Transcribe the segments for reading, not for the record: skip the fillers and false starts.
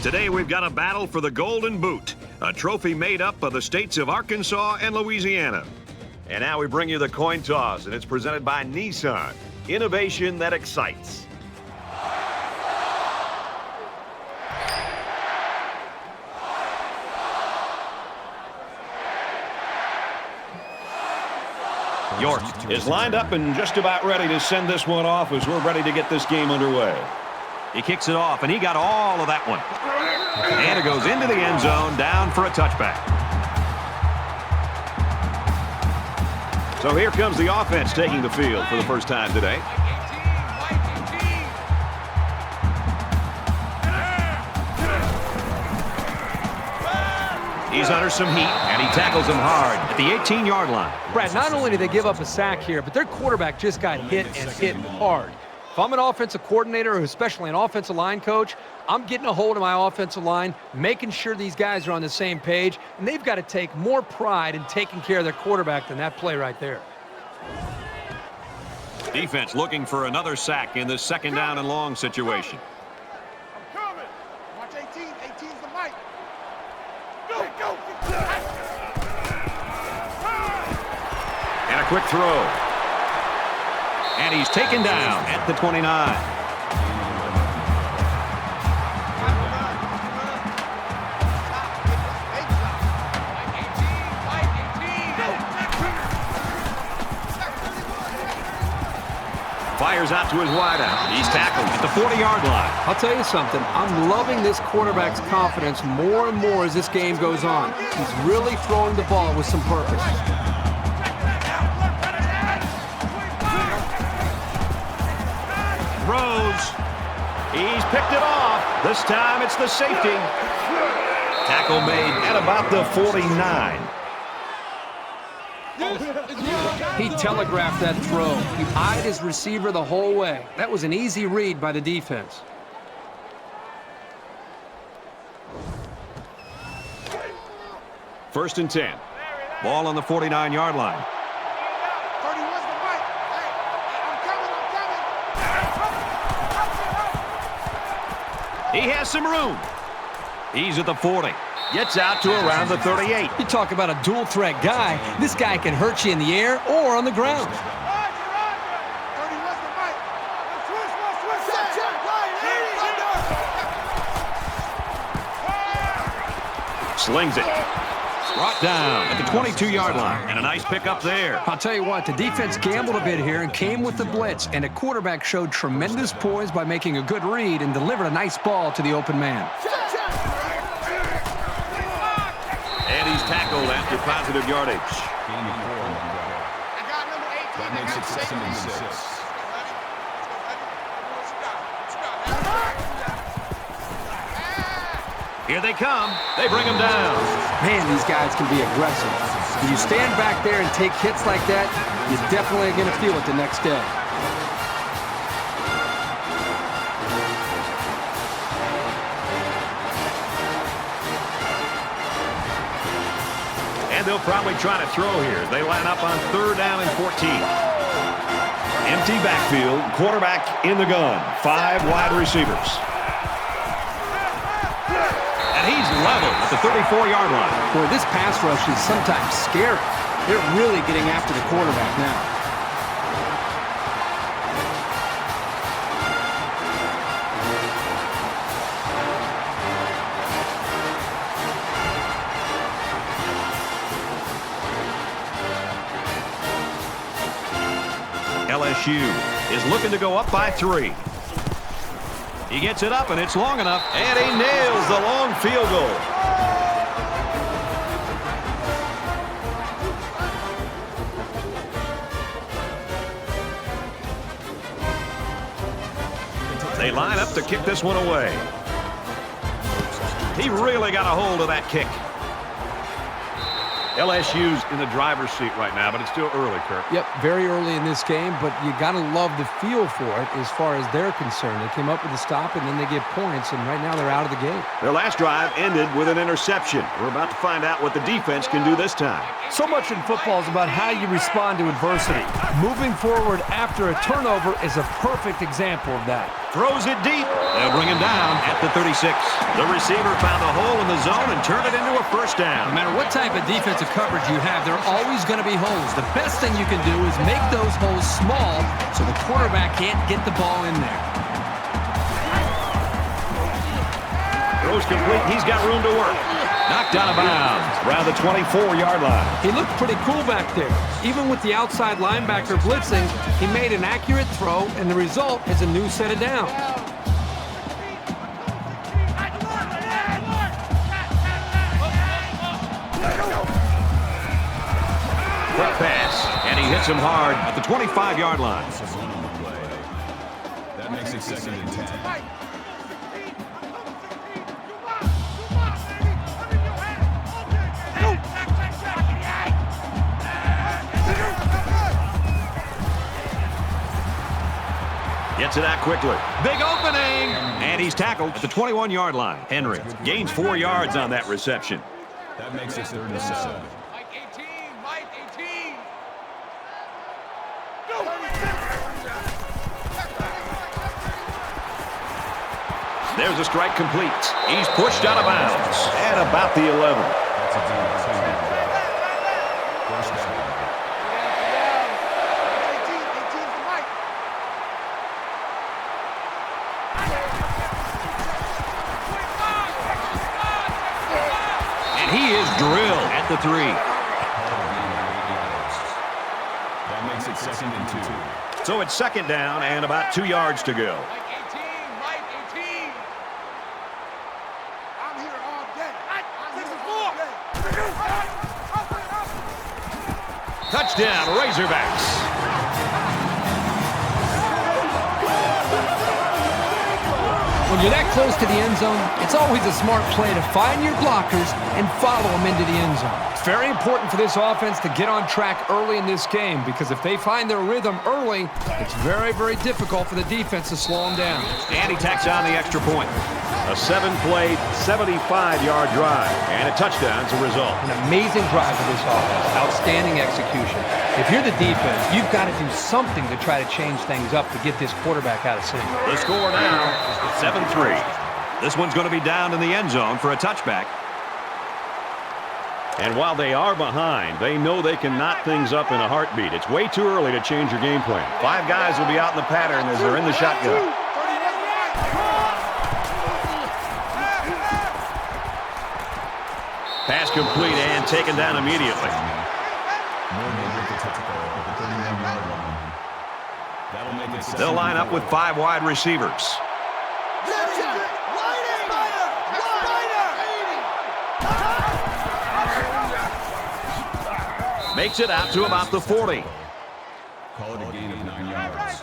Today we've got a battle for the Golden Boot, a trophy made up of the states of Arkansas and Louisiana. And now we bring you the coin toss, and it's presented by Nissan. Innovation that excites. York is lined up and just about ready to send this one off as we're ready to get this game underway. He kicks it off, and he got all of that one. And it goes into the end zone, down for a touchback. So here comes the offense taking the field for the first time today. He's under some heat, and he tackles him hard at the 18-yard line. Brad, not only did they give up a sack here, but their quarterback just got hit and hit hard. If I'm an offensive coordinator, or especially an offensive line coach, I'm getting a hold of my offensive line, making sure these guys are on the same page, and they've got to take more pride in taking care of their quarterback than that play right there. Defense looking for another sack in this second down and long situation. I'm coming. Watch 18. 18's the mic. Go, go. And a quick throw. And he's taken down at the 29. Fires out to his wideout. He's tackled at the 40-yard line. I'll tell you something. I'm loving this quarterback's confidence more and more as this game goes on. He's really throwing the ball with some purpose. Throws. He's picked it off. This time it's the safety. Tackle made at about the 49. He telegraphed that throw. He eyed his receiver the whole way. That was an easy read by the defense. First and 10. Ball on the 49-yard line. 31's the mic. Hey, I'm coming. He has some room. He's at the 40. Gets out to around the 38. You talk about a dual-threat guy. This guy can hurt you in the air or on the ground. 31's the mic. Switch. Slings it. Brought down at the 22-yard line. And a nice pickup there. I'll tell you what, the defense gambled a bit here and came with the blitz, and the quarterback showed tremendous poise by making a good read and delivered a nice ball to the open man. And he's tackled after positive yardage. I got number 18. That makes it 76. Here they come. They bring him down. Man, these guys can be aggressive. When you stand back there and take hits like that, you're definitely going to feel it the next day. And they'll probably try to throw here. They line up on 3rd down and 14. Empty backfield, quarterback in the gun. 5 wide receivers. And he's leveled at the 34-yard line. Boy, this pass rush is sometimes scary. They're really getting after the quarterback now. LSU is looking to go up by 3. He gets it up, and it's long enough, and he nails the long field goal. They line up to kick this one away. He really got a hold of that kick. LSU's in the driver's seat right now, but it's still early, Kirk. Yep, very early in this game, but you got to love the feel for it as far as they're concerned. They came up with a stop, and then they get points, and right now they're out of the game. Their last drive ended with an interception. We're about to find out what the defense can do this time. So much in football is about how you respond to adversity. Moving forward after a turnover is a perfect example of that. Throws it deep. They'll bring him down at the 36. The receiver found a hole in the zone and turned it into a first down. No matter what type of defensive coverage you have, there are always going to be holes. The best thing you can do is make those holes small so the quarterback can't get the ball in there. Throws complete. He's got room to work. Knocked out of bounds around the 24-yard line. He looked pretty cool back there. Even with the outside linebacker blitzing, he made an accurate throw, and the result is a new set of downs. Quick pass, and he hits him hard at the 25-yard line. That makes it 2nd and 10. Gets it out quickly. Big opening. And he's tackled at the 21-yard line. Henry gains 4 yards on that reception. That makes it 3rd and 7. Mike 18, Mike 18. There's a strike complete. He's pushed out of bounds at about the 11. First down. He is drilled at the 3. That makes it 2nd and 2. So it's 2nd down and about 2 yards to go. Mike 18, Mike 18. I'm here all day. Touchdown, Razorbacks. When you're that close to the end zone, it's always a smart play to find your blockers and follow them into the end zone. It's very important for this offense to get on track early in this game because if they find their rhythm early, it's very, very difficult for the defense to slow them down. And he tacks on the extra point. A 7-play, 75-yard drive, and a touchdown as a result. An amazing drive for this offense. Outstanding execution. If you're the defense, you've got to do something to try to change things up to get this quarterback out of sync. The score now, 7-3. This one's going to be down in the end zone for a touchback. And while they are behind, they know they can knot things up in a heartbeat. It's way too early to change your game plan. 5 guys will be out in the pattern as they're in the shotgun. Pass complete and taken down immediately. They'll line up with 5 wide receivers. Makes it out to about the 40. Call it a gain of 9 yards.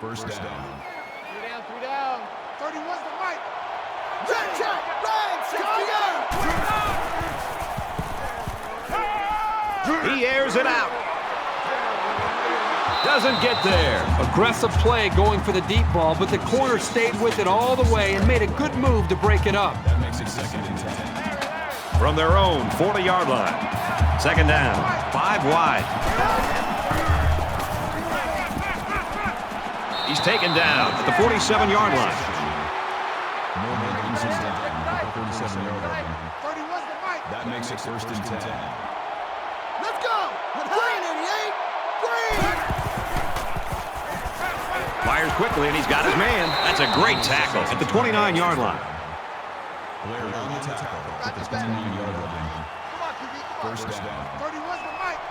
First down. 3 down, 3 down. 31's the Mike. He airs it out. Doesn't get there. Aggressive play going for the deep ball, but the corner stayed with it all the way and made a good move to break it up. That makes it 2nd and 10. From their own 40-yard line. 2nd down, 5 wide. He's taken down at the 47-yard line. That makes it 1st and 10. Let's go. Green 88. Green. Fires quickly, and he's got his man. That's a great tackle at the 29-yard line. Blair on the tackle at the 29-yard line. Come on, QB. First down. 31's the Mike.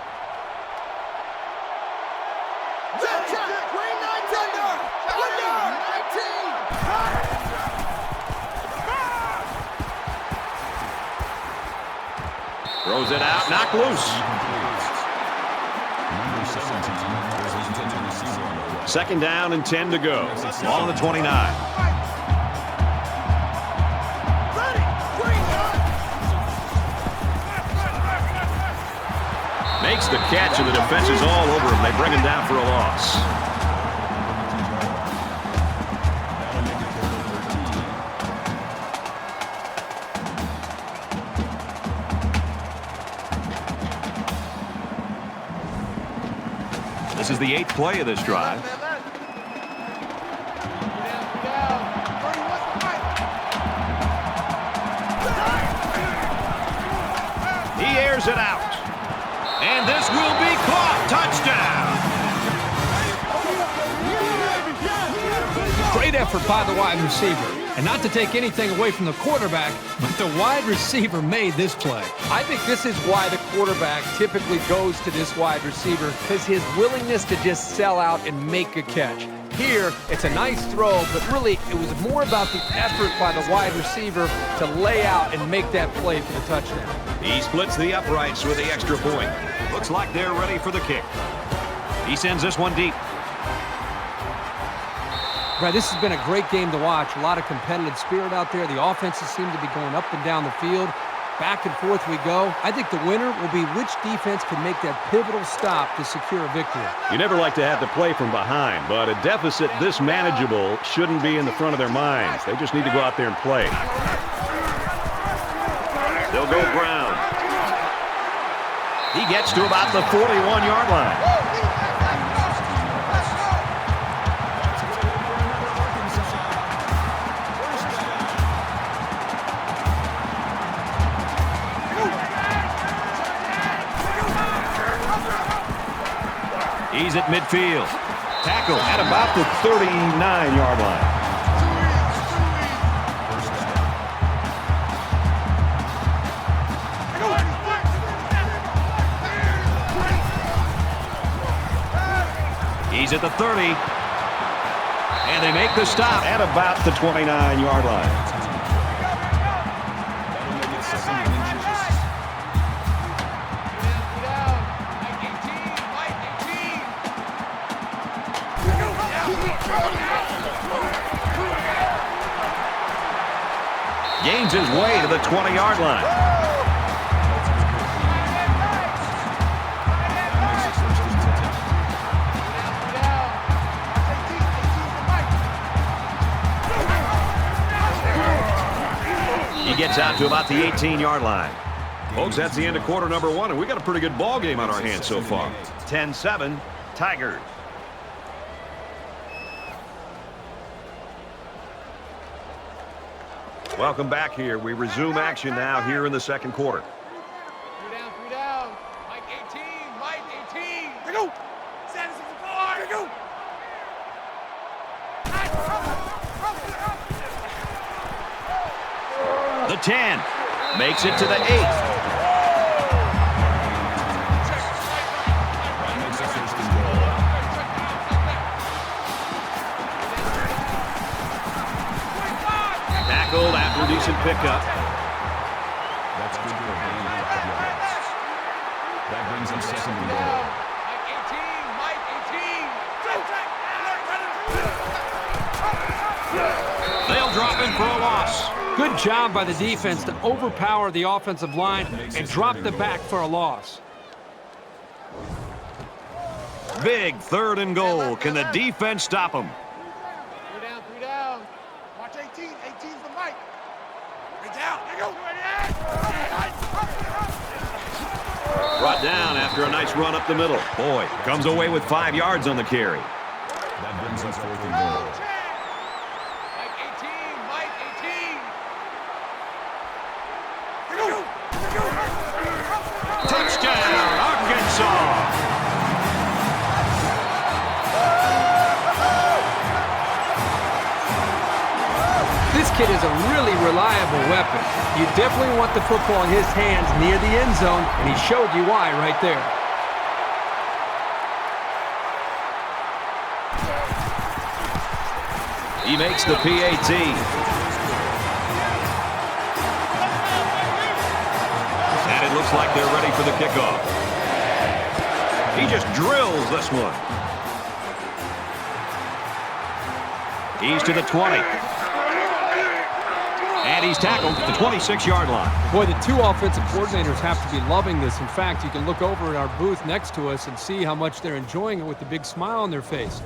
Green 19. 19. Throws it out, knocked loose. Number 17 was the intended receiver on the play. 2nd down and 10 to go. Ball on the 29. Makes the catch, and the defense is all over him. They bring him down for a loss. That'll make it 3rd and 13. This is the 8th play of this drive. airs it out. And this will be caught. Touchdown. Great effort by the wide receiver. And not to take anything away from the quarterback, but the wide receiver made this play. I think this is why the quarterback typically goes to this wide receiver, because his willingness to just sell out and make a catch. Here, it's a nice throw, but really it was more about the effort by the wide receiver to lay out and make that play for the touchdown. He splits the uprights with the extra point. Looks like they're ready for the kick. He sends this one deep. Brad, this has been a great game to watch. A lot of competitive spirit out there. The offenses seem to be going up and down the field. Back and forth we go. I think the winner will be which defense can make that pivotal stop to secure a victory. You never like to have to play from behind, but a deficit this manageable shouldn't be in the front of their minds. They just need to go out there and play. They'll go Brown. He gets to about the 41-yard line. He's at midfield. Tackle at about the 39-yard line. He's at the 30. And they make the stop at about the 29-yard line. Gains his way to the 20-yard line. He gets out to about the 18-yard line. Folks, that's the end of quarter number one, and we got a pretty good ball game on our hands so far. 10-7, Tigers. Welcome back here. We resume action now here in the second quarter. Three down. Mike 18. Mike 18. Here go. Sanders is the ball. Here go. The 10 makes it to the 8. Tackled after a decent pickup. That's good for a gain of a couple of yards. That brings him second and goal. Mike 18. They'll drop in for a loss. Good job by the defense to overpower the offensive line and drop the back for a loss. Big 3rd and goal. Can the defense stop them? Three down. Watch 18. 18's the Mike. Way down. Here go. Brought down after a nice run up the middle. Boy, comes away with 5 yards on the carry. That brings him 4th and goal. Mike 18. Mike 18. Here go. Touchdown, Arkansas! This kid is a really reliable weapon. You definitely want the football in his hands near the end zone, and he showed you why right there. He makes the PAT. And it looks like they're ready for the kickoff. He just drills this one. He's to the 20. And he's tackled at the 26-yard line. Boy, the two offensive coordinators have to be loving this. In fact, you can look over at our booth next to us and see how much they're enjoying it with the big smile on their face.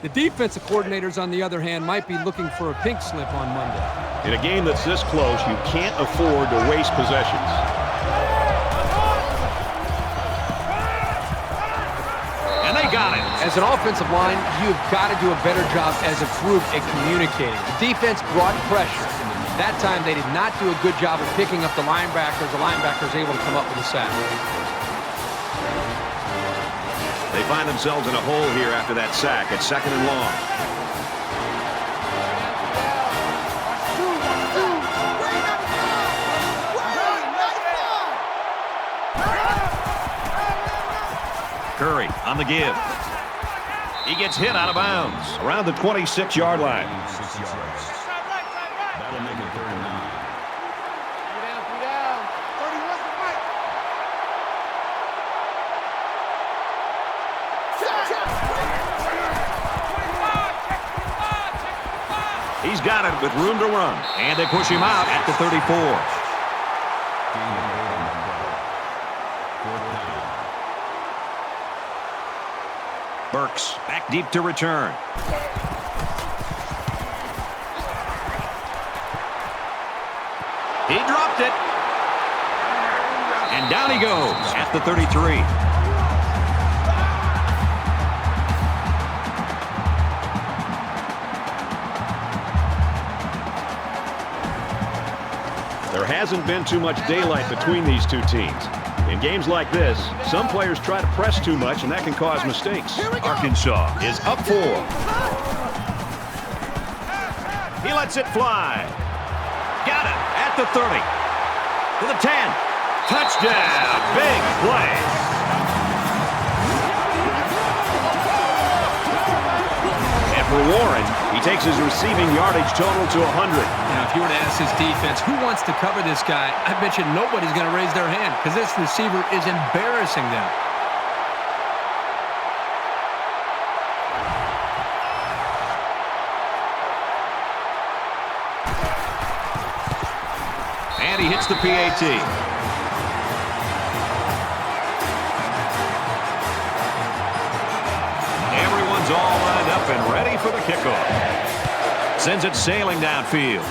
The defensive coordinators, on the other hand, might be looking for a pink slip on Monday. In a game that's this close, you can't afford to waste possessions. And they got it. As an offensive line, you've got to do a better job as a group at communicating. The defense brought pressure. That time they did not do a good job of picking up the linebackers. The linebackers able to come up with a sack. They find themselves in a hole here after that sack. It's 2nd and long. Curry on the give. He gets hit out of bounds around the 26-yard line. 6 yards. That'll make it 3rd and 9. Three down. 31's the fight. He's got it with room to run. And they push him out at the 34. Gain of 8 on the play. 4th down. Burks back deep to return. He dropped it. And down he goes at the 33. There hasn't been too much daylight between these two teams. In games like this, some players try to press too much, and that can cause mistakes. Arkansas is up 4. He lets it fly. Got it at the 30. To the 10. Touchdown. Big play. And for Warren, he takes his receiving yardage total to 100. Now, if you were to ask this defense who wants to cover this guy, I bet you nobody's going to raise their hand because this receiver is embarrassing them. And he hits the PAT. Everyone's all lined up and ready for the kickoff. Sends it sailing downfield.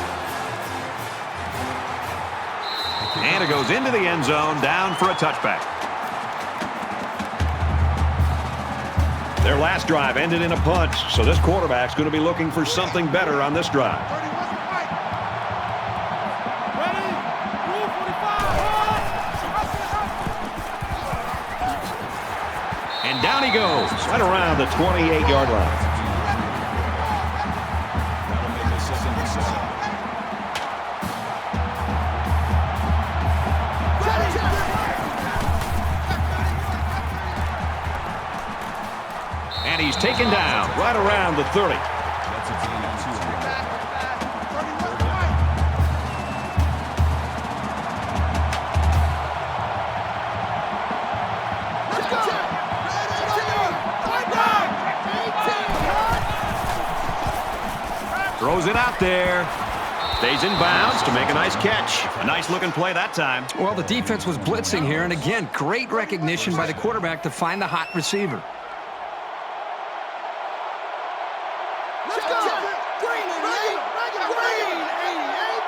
And it goes into the end zone, down for a touchback. Their last drive ended in a punch, so this quarterback's going to be looking for something better on this drive. 31's the fight. Ready? Rule 45. And down he goes, right around the 28-yard line. That'll make it 2nd and 7. And he's taken down right around the 30. That's a gain of 2 on the play. 31's the fight. Throws it out there. Stays in bounds to make a nice catch. A nice-looking play that time. Well, the defense was blitzing here, and again, great recognition by the quarterback to find the hot receiver. Let's go! Green and eight! Green, 88!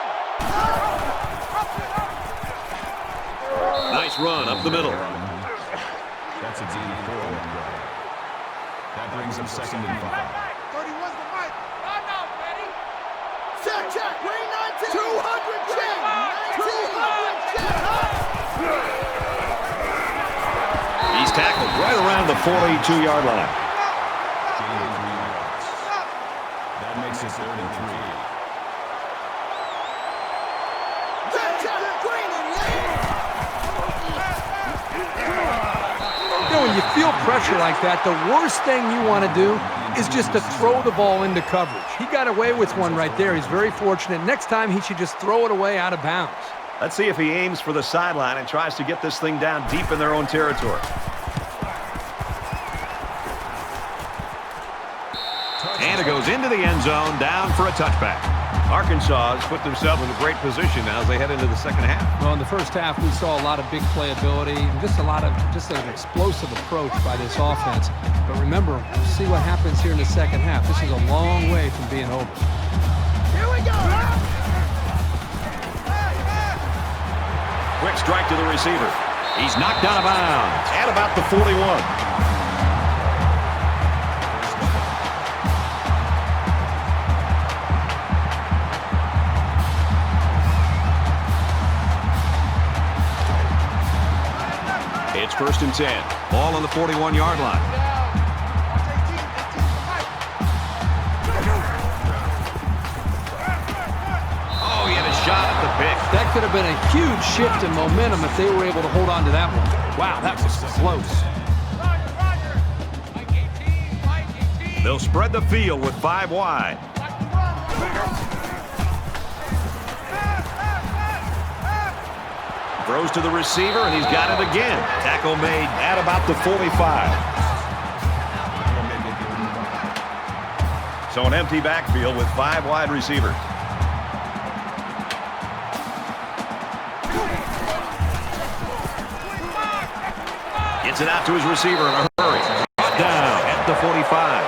Nice run up the middle. That's a gain of 4 on the play. That brings him 2nd and 5. 31's the fight. I'm not ready. Check! Green 19! 200 check! 200 check! He's tackled right around the 42-yard line. Gain of 3 yards. That makes it 3rd and 3. Check! Green and eight! You know, when you feel pressure like that, the worst thing you want to do is just to throw the ball into coverage. He got away with one right there. He's very fortunate. Next time, he should just throw it away out of bounds. Let's see if he aims for the sideline and tries to get this thing down deep in their own territory. And it goes into the end zone, down for a touchback. Arkansas has put themselves in a great position now as they head into the second half. Well, in the first half, we saw a lot of big playability, and just an explosive approach by this offense. But remember, we'll see what happens here in the second half. This is a long way from being over. Here we go! Quick strike to the receiver. He's knocked out of bounds at about the 41. first and 10. Ball on the 41-yard line. Oh, he had a shot at the pick. That could have been a huge shift in momentum if they were able to hold on to that one. Wow, that was close. They'll spread the field with 5 wide. Throws to the receiver, and he's got it again. Tackle made at about the 45. So an empty backfield with 5 wide receivers. Gets it out to his receiver in a hurry. Down at the 45.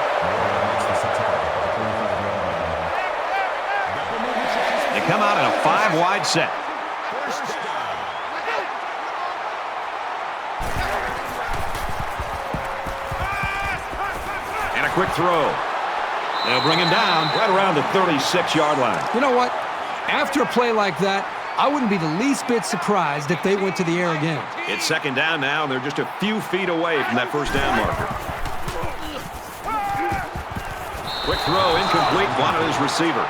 They come out in a 5 wide set. And a quick throw. They'll bring him down right around the 36-yard line. You know what? After a play like that, I wouldn't be the least bit surprised if they went to the air again. It's second down now, and they're just a few feet away from that first down marker. Quick throw, incomplete, wanted his receiver.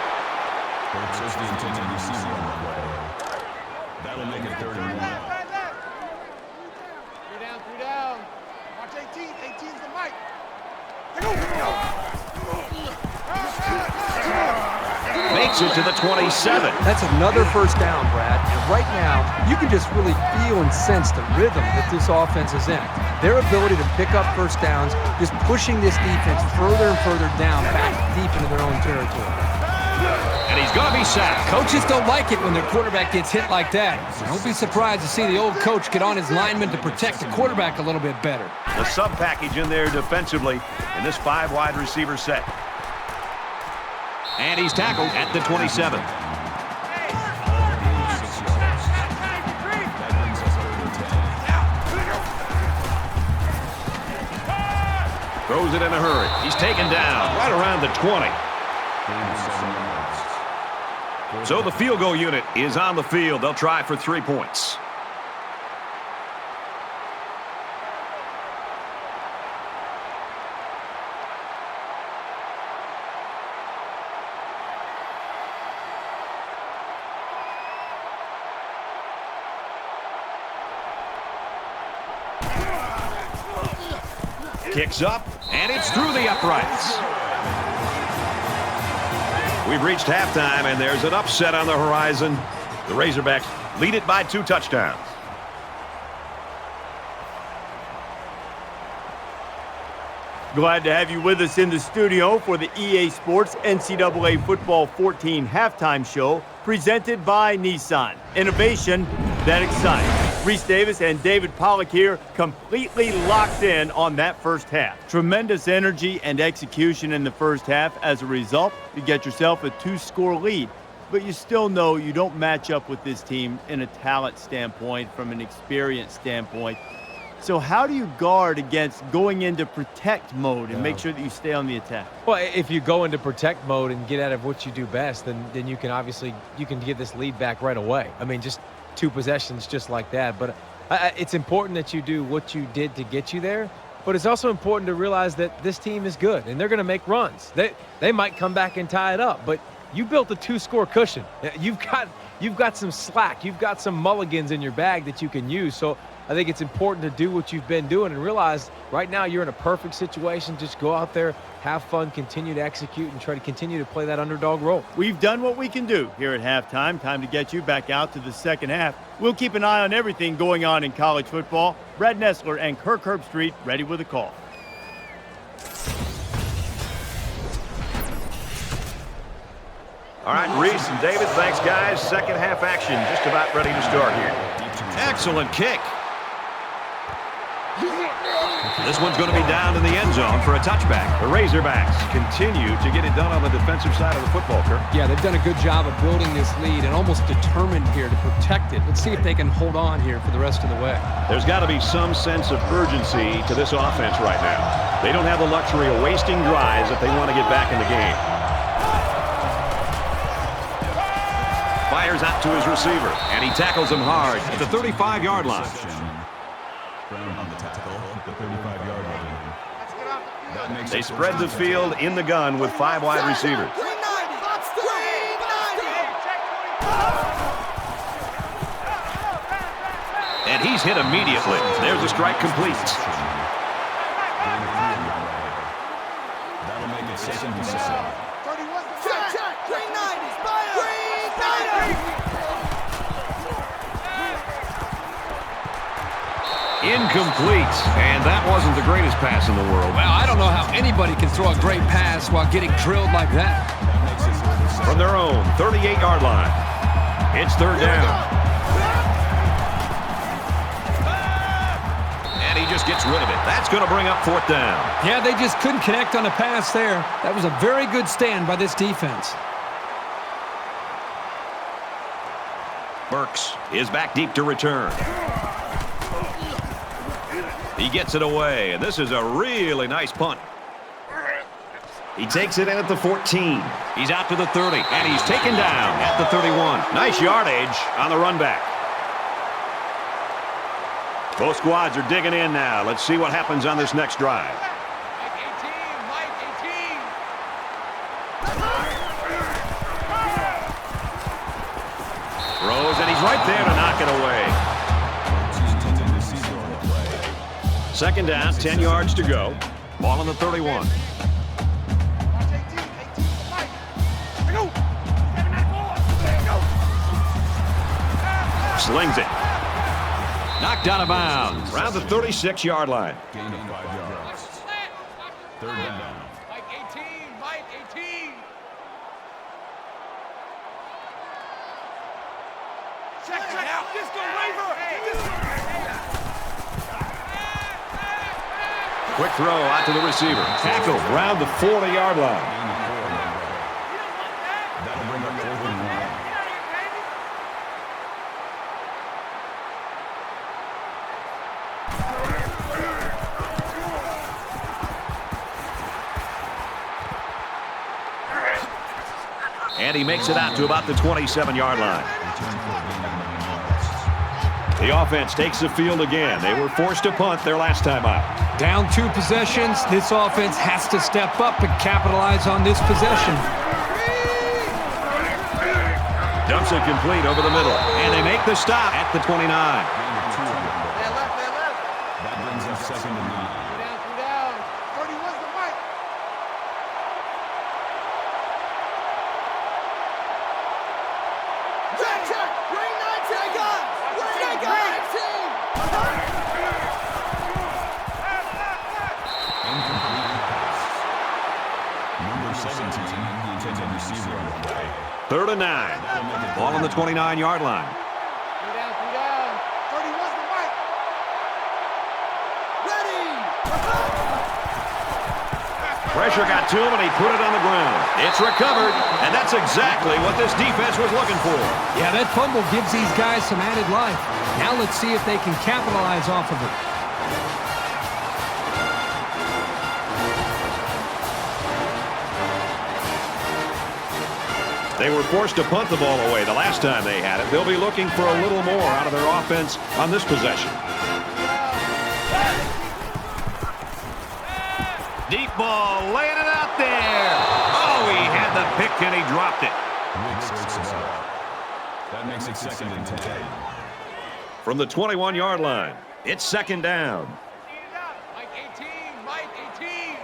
That'll make it 3rd and 1. 3 down. Watch 18. 18's the mic. Makes it to the 27. That's another first down, Brad. And right now, you can just really feel and sense the rhythm that this offense is in. Their ability to pick up first downs, just pushing this defense further and further down, back deep into their own territory. And he's going to be sacked. Coaches don't like it when their quarterback gets hit like that. So don't be surprised to see the old coach get on his lineman to protect the quarterback a little bit better. The sub package in there defensively in this 5 wide receiver set. And he's tackled at the 27. Throws it in a hurry. He's taken down right around the 20. So the field goal unit is on the field. They'll try for 3 points. Kicks up, and it's through the uprights. We've reached halftime, and there's an upset on the horizon. The Razorbacks lead it by 2 touchdowns. Glad to have you with us in the studio for the EA Sports NCAA Football 14 halftime show presented by Nissan. Innovation that excites. Reese Davis and David Pollack here, completely locked in on that first half. Tremendous energy and execution in the first half. As a result, you get yourself a 2-score lead. But you still know you don't match up with this team in a talent standpoint, from an experience standpoint. So how do you guard against going into protect mode and make sure that you stay on the attack? Well, if you go into protect mode and get out of what you do best, then you can obviously get this lead back right away. I mean, just 2 possessions just like that. But it's important that you do what you did to get you there. But it's also important to realize that this team is good, and they're going to make runs. They might come back and tie it up, but you built a 2-score cushion. You've got some slack. You've got some mulligans in your bag that you can use. So I think it's important to do what you've been doing and realize right now you're in a perfect situation. Just go out there, have fun, continue to execute, and try to continue to play that underdog role. We've done what we can do here at halftime. Time to get you back out to the second half. We'll keep an eye on everything going on in college football. Brad Nessler and Kirk Herbstreit ready with a call. All right, Reese and David, thanks, guys. Second half action just about ready to start here. Excellent kick. This one's going to be down in the end zone for a touchback. The Razorbacks continue to get it done on the defensive side of the football, Kirk. Yeah, they've done a good job of building this lead and almost determined here to protect it. Let's see if they can hold on here for the rest of the way. There's got to be some sense of urgency to this offense right now. They don't have the luxury of wasting drives if they want to get back in the game. Fires out to his receiver, and he tackles him hard at the 35-yard line. tackle at the 35-yard line. That makes They it spread the first field in the gun with 5 wide receivers. 390. 390. And he's hit immediately. There's a strike complete. That'll make it 2nd and 7. Check. 390. 390. Incomplete. And that wasn't the greatest pass in the world. Well, I don't know how anybody can throw a great pass while getting drilled like that. From their own 38-yard line. It's 3rd down. And he just gets rid of it. That's going to bring up 4th down. Yeah, they just couldn't connect on a pass there. That was a very good stand by this defense. Burks is back deep to return. He gets it away, and this is a really nice punt. He takes it in at the 14. He's out to the 30, and he's taken down at the 31. Nice yardage on the run back. Both squads are digging in now. Let's see what happens on this next drive. Mike 18. Throws, and he's right there to knock it away. 2nd down, 10 yards to go. Ball on the 31. Slings it. Knocked out of bounds. Around the 36-yard line. Gain of 5 yards. 3rd down. Mike 18. Check out. Disco waiver. Quick throw out to the receiver. Tackle around the 40-yard line. Gain of 4 on that. That'll bring up 4th and 1. And he makes it out to about the 27-yard line. Return for a gain of 9 yards. The offense takes the field again. They were forced to punt their last time out. Down 2 possessions. This offense has to step up and capitalize on this possession. Dumps it complete over the middle. And they make the stop at the 29. Gain of 2 on that. That brings up 2nd and 9. 3 down. 31's the Mike. Check. 390. Incomplete pass. Number 17, the intended receiver on the way. 3rd and 9. Ball on the 29-yard line. 3 down. 31's the Mike. Ready. Pressure got to him, and he put it on the ground. It's recovered, and that's exactly what this defense was looking for. Yeah, that fumble gives these guys some added life. Now let's see if they can capitalize off of it. They were forced to punt the ball away the last time they had it. They'll be looking for a little more out of their offense on this possession. Deep ball, laying it out there. Oh, he had the pick and he dropped it. Wicks breaks it up. That makes it 2nd and 10. From the 21-yard line, it's 2nd down. Mike 18. Mike 18.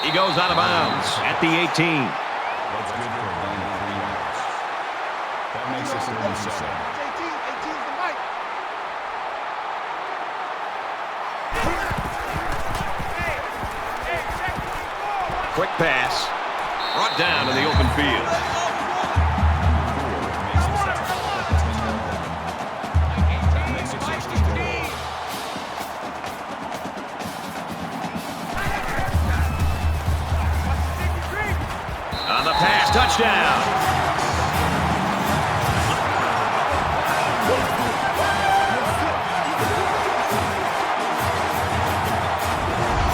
He goes out of bounds at the 18. That's good for a gain of 3 yards. That makes it 3rd and 7. 18's the Mike. Quick pass. Brought down in the open field. Makes it 2nd at the 10-yard line. That makes it 1st and 4. On the pass, touchdown.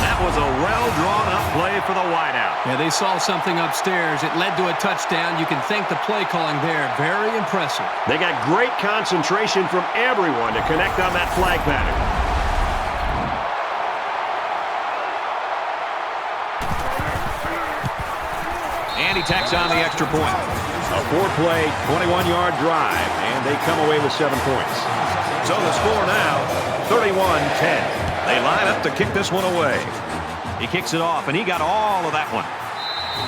That was a well-drawn-up play for the wideout. Yeah, they saw something upstairs. It led to a touchdown. You can thank the play calling there. Very impressive. They got great concentration from everyone to connect on that flag pattern. And he tacks on the extra point. A 4-play, 21-yard drive, and they come away with 7 points. So the score now, 31-10. They line up to kick this one away. He kicks it off, and he got all of that one.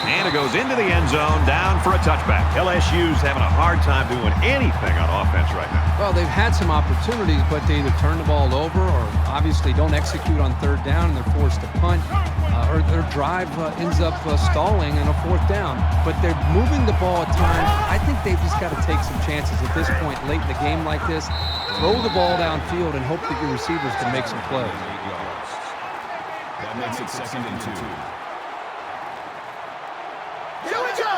And it goes into the end zone, down for a touchback. LSU's having a hard time doing anything on offense right now. Well, they've had some opportunities, but they either turn the ball over or obviously don't execute on third down, and they're forced to punt. Or their drive ends up stalling in a fourth down. But they're moving the ball at times. I think they've just got to take some chances at this point late in the game like this. Throw the ball downfield and hope that your receivers can make some plays. That makes it 2nd and 2. Here we go!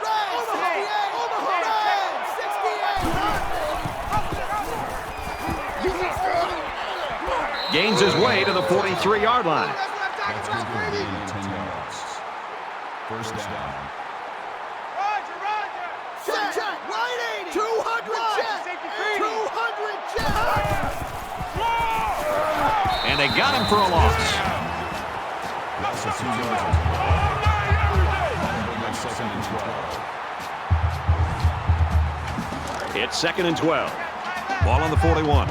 Reds, 68! Reds, 68! Gains his way to the 43-yard line. That's good for a gain of 10 yards. First down. Check, check, right 80! 200 check! 200 check! And they got him for a loss. That's a 2 yards. That'll bring up 2nd and 12. It's 2nd and 12. Ball on the 41.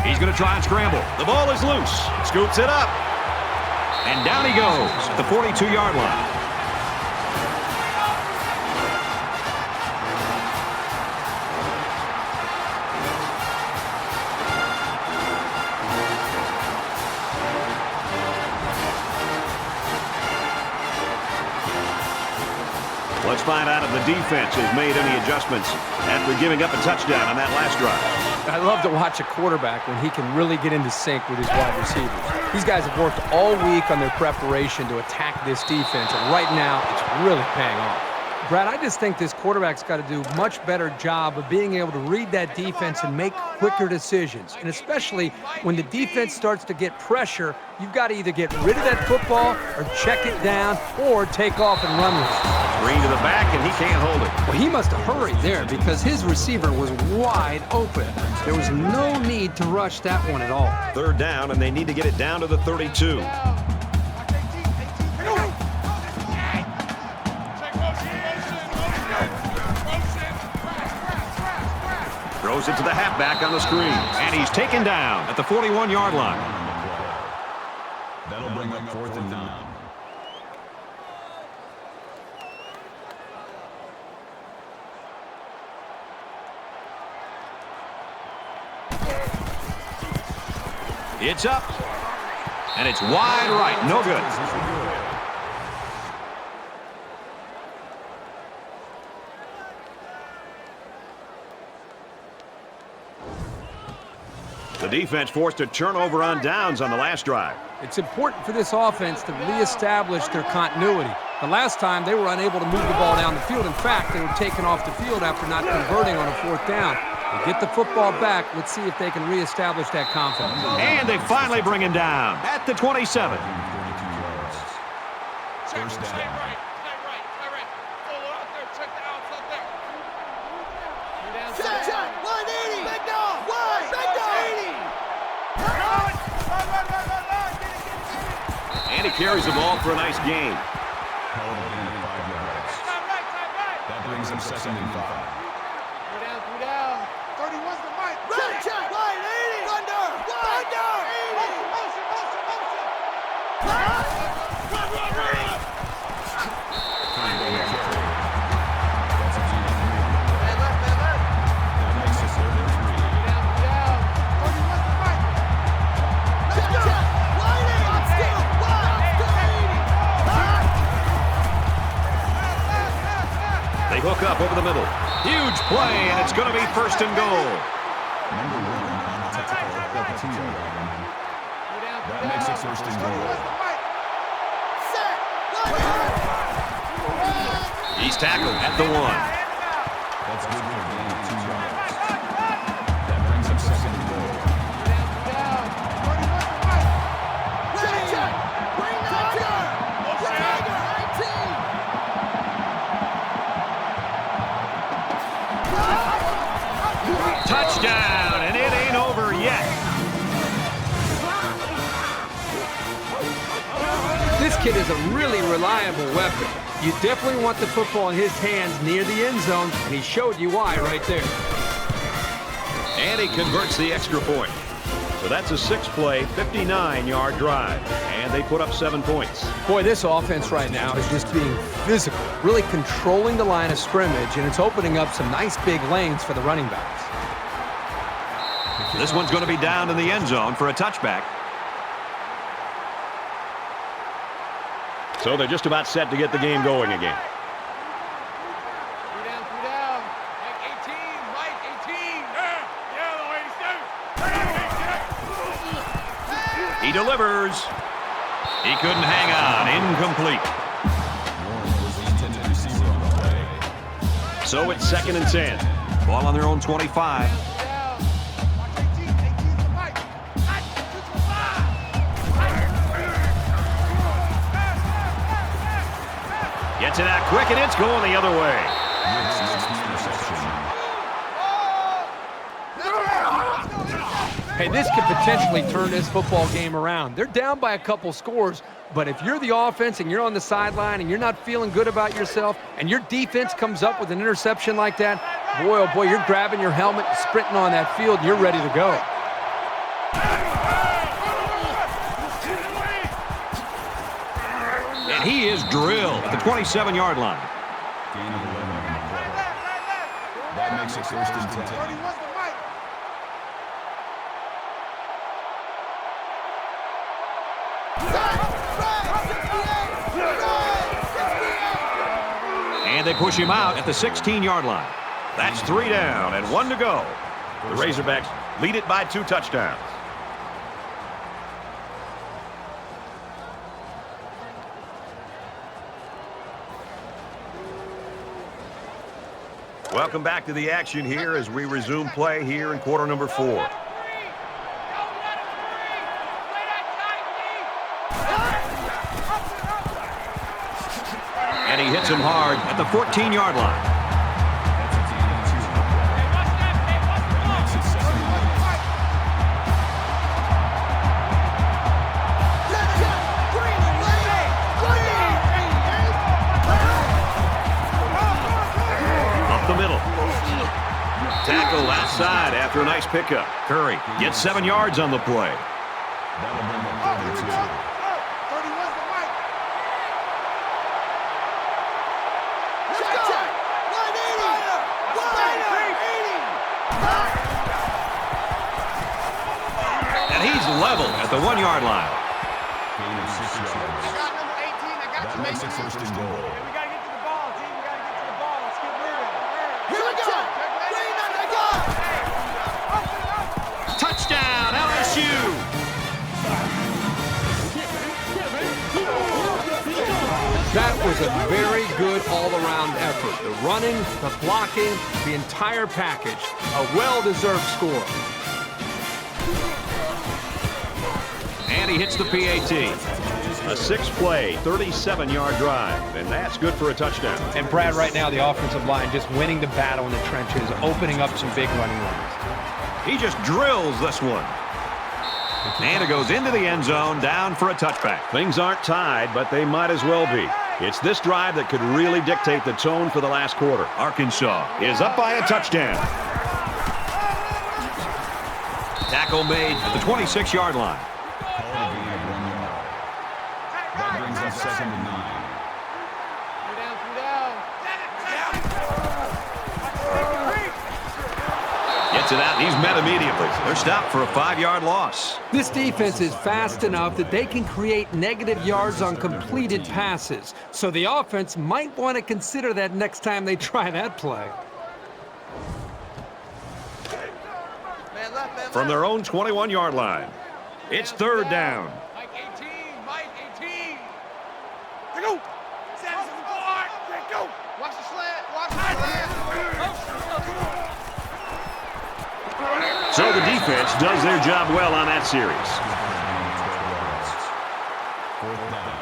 He's going to try and scramble. The ball is loose. Scoops it up. And down he goes at the 42-yard line. Let's find out if the defense has made any adjustments after giving up a touchdown on that last drive. I love to watch a quarterback when he can really get into sync with his wide receivers. These guys have worked all week on their preparation to attack this defense, and right now it's really paying off. Brad, I just think this quarterback's got to do a much better job of being able to read that defense and make quicker decisions. And especially when the defense starts to get pressure, you've got to either get rid of that football or check it down or take off and run with it. Screen to the back, and he can't hold it. Well, he must have hurried there because his receiver was wide open. There was no need to rush that one at all. 3rd down, and they need to get it down to the 32. Throws it to the halfback on the screen, and he's taken down at the 41-yard line. That'll bring up 4th and 9. It's up, and it's wide right. No good. The defense forced a turnover on downs on the last drive. It's important for this offense to reestablish their continuity. The last time, they were unable to move the ball down the field. In fact, they were taken off the field after not converting on a 4th down. They get the football back. Let's see if they can reestablish that confidence. And they finally bring him down at the 27. First down. Check, check, 180! Big dog! Wide! Big dog! And he carries the ball for a nice gain. Call it a gain of 5 yards. That brings him 2nd and 5. Check, check, wide 80! Thunder! Thunder! 80! They hook up over the middle. Huge play, and it's going to be 1st and goal. Number 1 on the technical at the 2-yard line. That makes it 1st and goal. He's tackled at the 1. That's good for a gain of 2 yards. That brings Touchdown, and it ain't over yet. This kid is a really reliable weapon. You definitely want the football in his hands near the end zone, and he showed you why right there. And he converts the extra point. So that's a 6-play, 59-yard drive. And they put up 7 points. Boy, this offense right now is just being physical, really controlling the line of scrimmage, and it's opening up some nice big lanes for the running backs. This one's going to be down in the end zone for a touchback. So they're just about set to get the game going again. 3 down. Mike 18, Mike 18. Yeah, the ladies do. He delivers. He couldn't hang on. Incomplete. So it's 2nd and 10. Ball on their own 25. Gets it out quick, and it's going the other way. Hey, this could potentially turn this football game around. They're down by a couple scores, but if you're the offense and you're on the sideline and you're not feeling good about yourself and your defense comes up with an interception like that, boy, oh boy, you're grabbing your helmet, sprinting on that field, and you're ready to go. And he is drilled at the 27-yard line. Gain of 11 on the play. That makes it 1st and 10. And they push him out at the 16-yard line. That's 3 down and 1 to go. The Razorbacks lead it by 2 touchdowns. Welcome back to the action here as we resume play here in quarter number 4. And he hits him hard at the 14-yard line. Up the middle. Tackle outside after a nice pickup. Curry gets 7 yards on the play. That'll bring up 32. And he's level at the 1-yard line. Gain of 6 yards. That makes it 1st and goal. We got to get to the ball, team. We got to get to the ball. Let's get moving. Here we go. Touchdown, LSU! That was a very good all-around effort. The running, the blocking, the entire package. A well-deserved score. And he hits the PAT. A 6-play, 37-yard drive, and that's good for a touchdown. And Brad, right now, the offensive line just winning the battle in the trenches, opening up some big running lanes. He just drills this one. And it goes into the end zone, down for a touchback. Things aren't tied, but they might as well be. It's this drive that could really dictate the tone for the last quarter. Arkansas is up by a touchdown. Tackle made at the 26-yard line. That brings us 2nd and 9. 3 down. Gets it out, and he's met immediately. They're stopped for a 5-yard loss. This defense is fast enough that they can create negative yards on completed passes. So the offense might want to consider that next time they try that play. From their own 21-yard line, it's 3rd down. Mike 18, Mike 18. There go. Sanders is hard. There go. Watch the slant. Watch the slant. So the defense does their job well on that series. 4th down.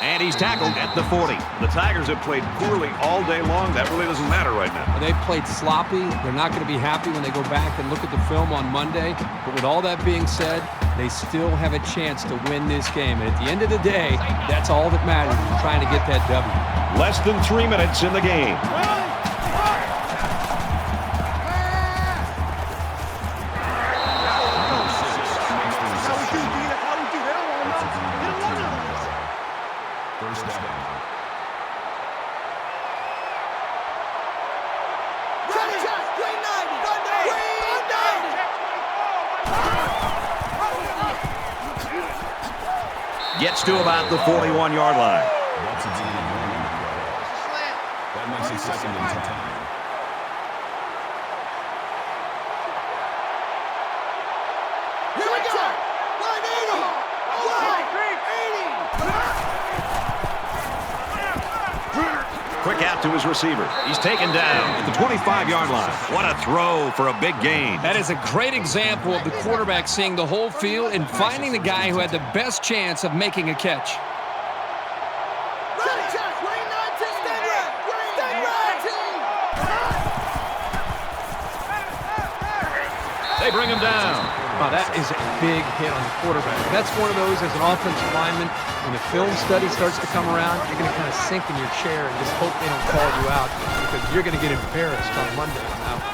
And he's tackled at the 40. The Tigers have played poorly all day long. That really doesn't matter right now. They've played sloppy. They're not going to be happy when they go back and look at the film on Monday. But with all that being said, they still have a chance to win this game. And at the end of the day, that's all that matters, is trying to get that W. Less than 3 minutes in the game. First down. Gets to about the 41-yard line. That's a deep warning play. That makes it 2nd and 10. Here we go! 180! Quick out to his receiver. He's taken down at the 25-yard line. What a throw for a big gain. That is a great example of the quarterback seeing the whole field and finding the guy who had the best chance of making a catch. They bring him down. Oh, that is a big hit on the quarterback. That's one of those as an offensive lineman. When the film study starts to come around, you're going to kind of sink in your chair and just hope they don't call you out because you're going to get embarrassed on Monday on that one.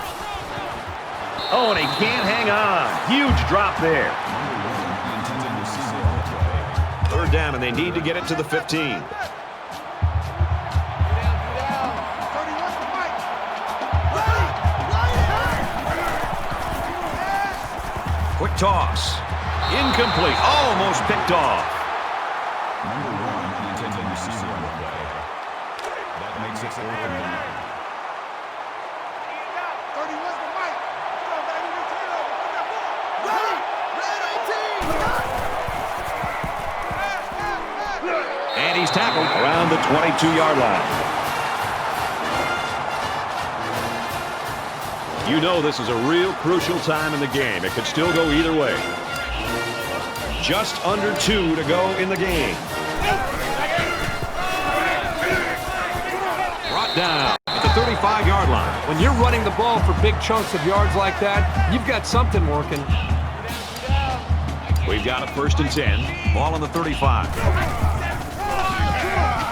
Oh, and he can't hang on. Huge drop there. Third down, and they need to get it to the 15. Quick toss. Incomplete. Almost picked off. Number 1, the intended receiver on the play. That makes it 4th and 9. 31's the mic. Go, baby. Return over. Ready! And he's tackled around the 22-yard line. You know this is a real crucial time in the game. It could still go either way. Just under 2 to go in the game. Brought down at the 35-yard line. When you're running the ball for big chunks of yards like that, you've got something working. We've got a 1st and 10. Ball on the 35.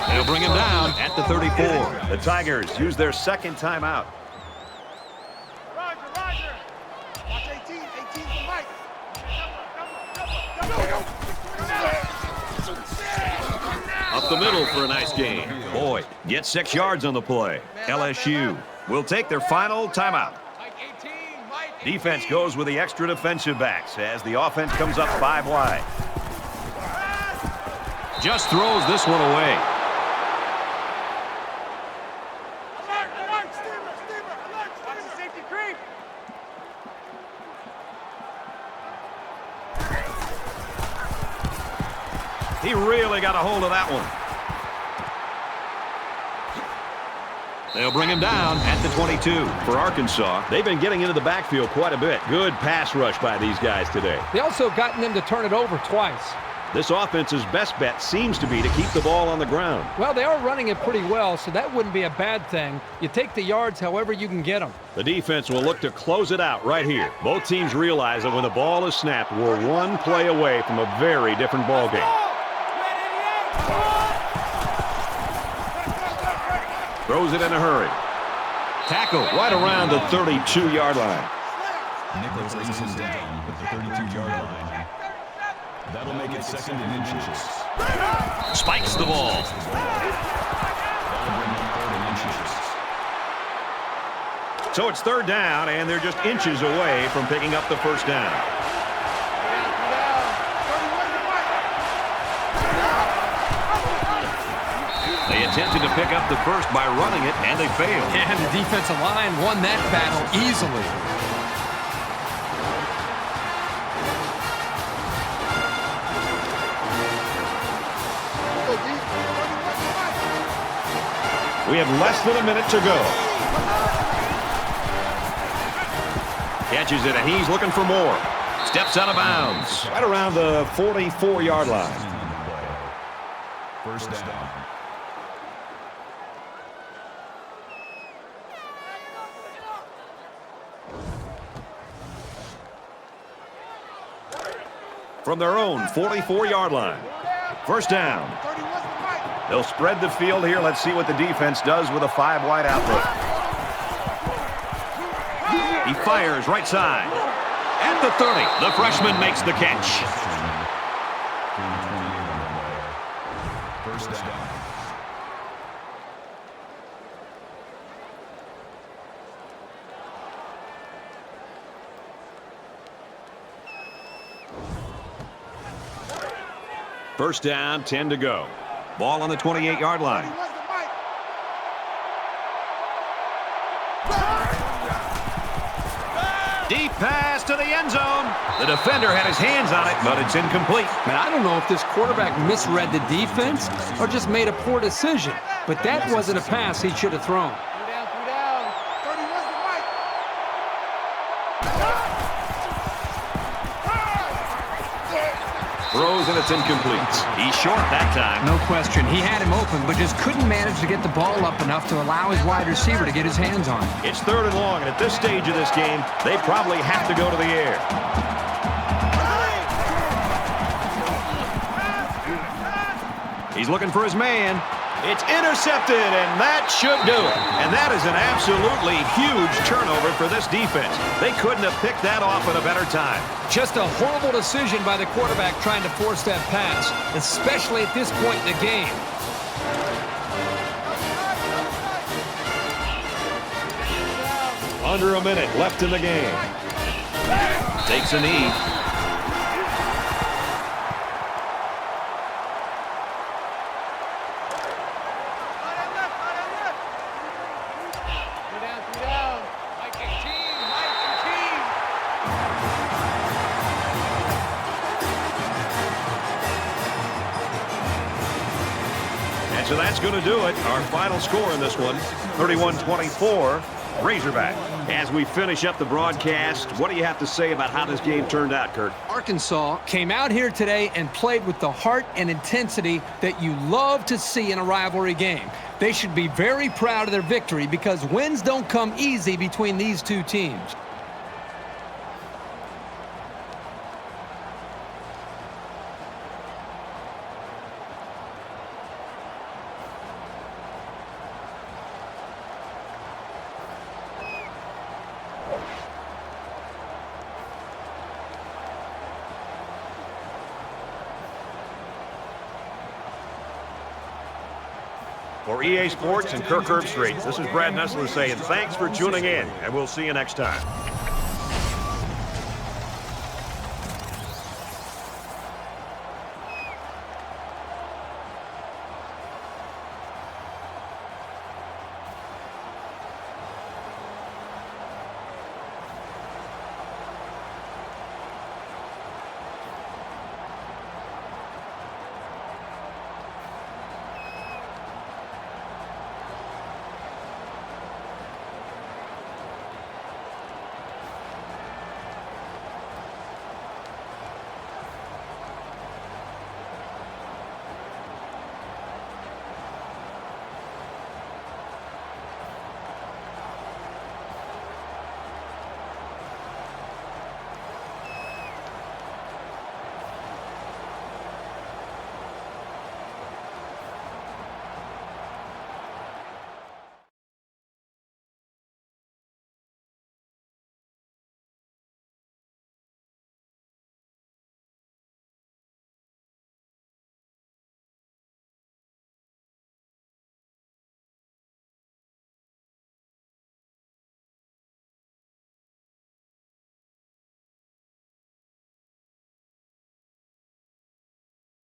They'll bring him down at the 34. The Tigers use their 2nd timeout. Watch 18. 18's the mic. Up the middle for a nice gain. Boyd gets 6 yards on the play. LSU will take their final timeout. Defense goes with the extra defensive backs as the offense comes up 5 wide. Just throws this one away. He really got a hold of that one. They'll bring him down at the 22. For Arkansas, they've been getting into the backfield quite a bit. Good pass rush by these guys today. They also gotten them to turn it over twice. This offense's best bet seems to be to keep the ball on the ground. Well, they are running it pretty well, so that wouldn't be a bad thing. You take the yards however you can get them. The defense will look to close it out right here. Both teams realize that when the ball is snapped, we're one play away from a very different ball game. Throws it in a hurry. Tackle right around the 32-yard line. Nichols brings him down at the 32-yard line. That'll make it 2nd and inches. Spikes the ball. That'll bring up 3rd and inches. So it's 3rd down, and they're just inches away from picking up the 1st down. They attempted to pick up the 1st by running it, and they failed. And the defensive line won that battle easily. We have less than a minute to go. Catches it, and he's looking for more. Steps out of bounds. Right around the 44-yard line. First down. From their own 44-yard line. First down. They'll spread the field here. Let's see what the defense does with a 5-wide outlook. He fires right side. At the 30, the freshman makes the catch. First down. First down, 10 to go. Ball on the 28-yard line. Deep pass to the end zone. The defender had his hands on it, but it's incomplete. Man, I don't know if this quarterback misread the defense or just made a poor decision, but that wasn't a pass he should have thrown. Throws and it's incomplete. He's short that time. No question. He had him open, but just couldn't manage to get the ball up enough to allow his wide receiver to get his hands on it. It's 3rd and long, and at this stage of this game, they probably have to go to the air. He's looking for his man. It's intercepted, and that should do it. And that is an absolutely huge turnover for this defense. They couldn't have picked that off at a better time. Just a horrible decision by the quarterback trying to force that pass, especially at this point in the game. Under a minute left in the game. Takes a knee. So that's going to do it. Our final score in this one, 31-24, Razorback. As we finish up the broadcast, what do you have to say about how this game turned out, Kurt? Arkansas came out here today and played with the heart and intensity that you love to see in a rivalry game. They should be very proud of their victory because wins don't come easy between these two teams. For EA Sports and Kirk Herbstreit, this is Brad Nessler saying thanks for tuning in, and we'll see you next time.